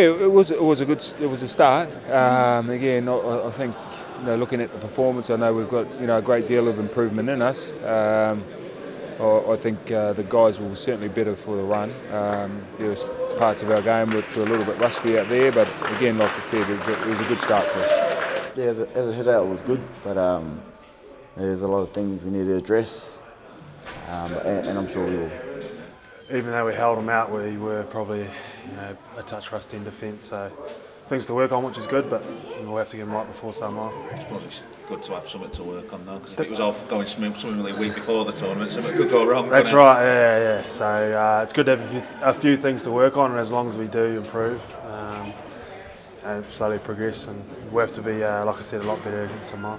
it was a start. Again, I think looking at the performance, I know we've got a great deal of improvement in us. I think the guys will certainly better for the run. There was parts of our game which were a little bit rusty out there, but again, like I said, it was a good start for us. Yeah, as a hit out, it was good, but there's a lot of things we need to address, and I'm sure we will. Even though we held them out, we were probably a touch rusty in defence, so things to work on, which is good, but we'll have to get them right before Samoa. I suppose it's good to have something to work on now, because it was all going swimmingly a week before the tournament, so it could go wrong. That's right, yeah. So it's good to have a few things to work on, and as long as we do improve, and slowly progress, and we have to be, like I said, a lot better against Samoa.